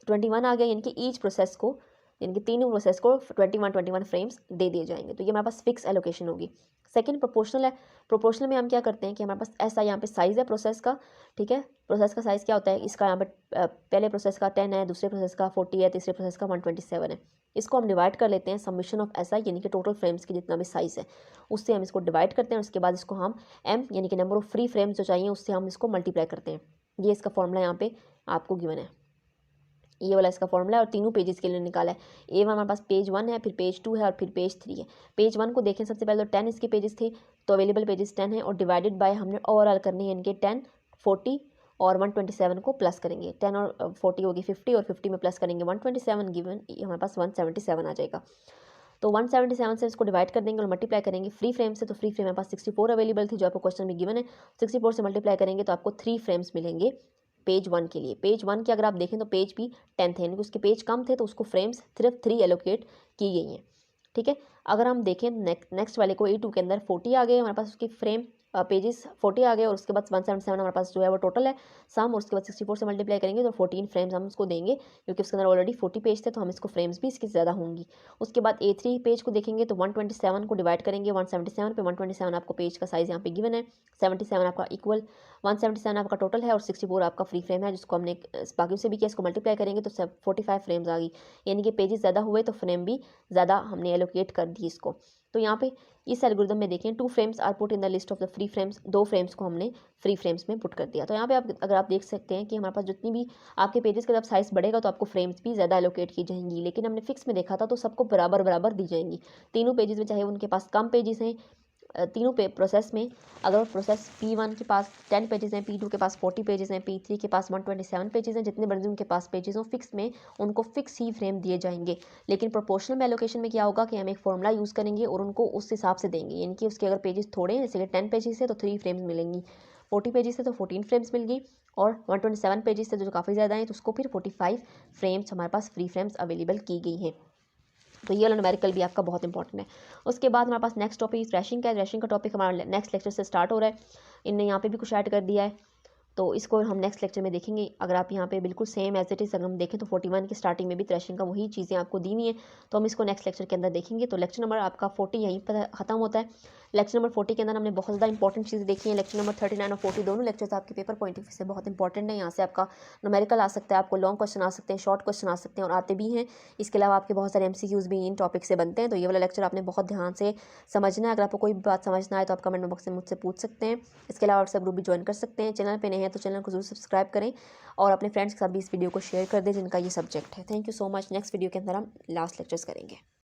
21 आ गया, यानी कि ईच प्रोसेस को, यानी कि तीनों प्रोसेस को 21 फ्रेम्स दे दिए जाएंगे। तो ये हमारे पास फिक्स एलोकेशन होगी। सेकंड प्रोपोर्शनल है। प्रोपोर्शनल में हम क्या करते हैं कि हमारे पास ऐसा यहाँ पे साइज़ है प्रोसेस का। ठीक है, प्रोसेस का साइज़ क्या होता है, इसका यहाँ पे पहले प्रोसेस का 10 है, दूसरे प्रोसेस का 40 है, तीसरे प्रोसेस का 127 है। इसको हम डिवाइड कर लेते हैं समीशन ऑफ ऐसा, यानी कि टोटल फ्रेम्स की जितना भी साइज़ है उससे हम इसको डिवाइड करते हैं। उसके बाद इसको हम M यानी कि नंबर ऑफ फ्री फ्रेम्स जो चाहिए उससे हम इसको मल्टीप्लाई करते हैं। ये इसका फॉर्मूला यहाँ पे आपको गिवन है, ये वाला इसका फॉर्मूला है और तीनों पेजेस के लिए निकाला है। A1 हमारे पास पेज 1 है, फिर पेज 2 है और फिर पेज 3 है। पेज 1 को देखें, सबसे पहले तो 10 इसके पेजेस थे, तो अवेलेबल पेजेस 10 है और डिवाइडेड बाय हमने ओवरऑल करनी है, यानी कि 10, 40 और 127 को प्लस करेंगे। 10 और 40 होगी 50 और 50 में प्लस करेंगे 127, गिवन हमारे पास 177 आ जाएगा। तो 177 से इसको डिवाइड कर देंगे और मल्टीप्लाई करेंगे फ्री फ्रेम से। तो फ्री फ्रेम हमारे पास 64 अवेलेबल थी जो आपको क्वेश्चन में गिवन है। 64 से मल्टीप्लाई करेंगे तो आपको 3 फ्रेम्स मिलेंगे पेज 1 के लिए। पेज 1 के अगर आप देखें तो पेज भी 10 थे, यानी कि उसके पेज कम थे तो उसको फ्रेम्स सिर्फ 3 एलोकेट की गई हैं। ठीक है, अगर हम देखें नेक्स्ट वाले को A2 के अंदर 40 आ गए हमारे पास, उसके फ्रेम पेजेस 40 आ गए और उसके बाद 177 हमारे पास जो है वो टोटल है सम, और उसके बाद 64 से मल्टीप्लाई करेंगे तो 14 फ्रेम्स हम उसको देंगे, क्योंकि उसके अंदर ऑलरेडी 40 पेज थे तो हम इसको फ्रेम्स भी इसकी ज़्यादा होंगी। उसके बाद A3 पेज को देखेंगे तो 127 को डिवाइड करेंगे 177 पे, 127 आपको पेज का साइज़ यहाँ पे गिवन है, 77 आपका इक्वल 177 आपका टोटल है और 64 आपका फ्री फ्रेम है, जिसको हमने बाकी से भी किया, इसको मल्टीप्लाई करेंगे तो 45 फ्रेम्स आ गई, यानी कि पेजेस ज़्यादा हुए तो फ्रेम भी ज़्यादा हमने एलोकेट कर दी इसको। तो यहाँ पे इस एल्गोरिदम में देखें 2 frames are put in the list of the free frames, 2 frames को हमने फ्री फ्रेम्स में पुट कर दिया। तो यहाँ पे अगर आप देख सकते हैं कि हमारे पास जितनी भी आपके पेजेस का जब साइज़ बढ़ेगा तो आपको फ्रेम्स भी ज़्यादा एलोकेट की जाएंगी, लेकिन हमने फिक्स में देखा था तो सबको बराबर बराबर दी जाएंगी तीनों पेजेस में, चाहे उनके पास कम पेजेस हैं। तीनों प्रोसेस में अगर प्रोसेस P1 के पास 10 पेजेस हैं, P2 के पास 40 पेजेस हैं, P3 के पास 127 पेजेस हैं, जितने मर्जी उनके पास पेजेस हों फिक्स में उनको फिक्स ही फ्रेम दिए जाएंगे। लेकिन प्रोपोर्शनल में एलोकेशन में क्या होगा कि हम एक फॉर्मूला यूज़ करेंगे और उनको उस हिसाब से देंगे, यानी कि उसके अगर पेजेस थोड़े हैं, जैसे कि 10 पेजेस है तो 3 फ्रेम्स मिलेंगी, 40 पेजेस है तो 14 फ्रेम्स मिल गई, और 127 पेजेस है जो काफ़ी ज़्यादा हैं तो उसको फिर 45 फ्रेम्स हमारे पास फ्री फ्रेम्स अवेलेबल की गई हैं। तो ये वाला न्यूमेरिकल भी आपका बहुत इंपॉर्टेंट है। उसके बाद हमारे पास नेक्स्ट टॉपिक थ्रेशिंग का है। थ्रेशिंग का टॉपिक हमारा नेक्स्ट लेक्चर से स्टार्ट हो रहा है, इनने यहाँ पे भी कुछ ऐड कर दिया है, तो इसको हम नेक्स्ट लेक्चर में देखेंगे। अगर आप यहाँ पे बिल्कुल सेम एज इट इज़ अगर हम देखें तो 41 की स्टार्टिंग में भी थ्रेशिंग का वही चीज़ें आपको दी हुई हैं, तो हम इसको नेक्स्ट लेक्चर के अंदर देखेंगे। तो लेक्चर नंबर आपका 40 यहीं पर खत्म होता है। लेक्चर नंबर 40 के अंदर हमने बहुत ज़्यादा इंपॉर्टेंट चीज़ें देखी हैं। लेक्चर नंबर 39 और 40 दोनों लेक्चर्स आपके पेपर पॉइंट ऑफ व्यू से बहुत इंपॉर्टेंट है। यहाँ से आपका न्यूमेरिकल आ सकता है, आपको लॉन्ग क्वेश्चन आ सकते हैं, शॉर्ट क्वेश्चन आ सकते हैं और आते भी हैं। इसके अलावा आपके बहुत सारे MCQs भी इन टॉपिक से बनते हैं। तो ये वाला लेक्चर आपने बहुत ध्यान से समझना है। अगर आपको कोई भी बात समझना है तो आप कमेंट बॉक्स में मुझसे पूछ सकते हैं। इसके अलावा व्हाट्सएप ग्रुप भी ज्वाइन कर सकते हैं। चैनल पे नए हैं तो चैनल को जरूर सब्सक्राइब करें और अपने फ्रेंड्स के साथ भी इस वीडियो को शेयर कर दें जिनका ये सब्जेक्ट है। Thank you so much. Next video के अंदर हम लास्ट लेक्चर्स करेंगे।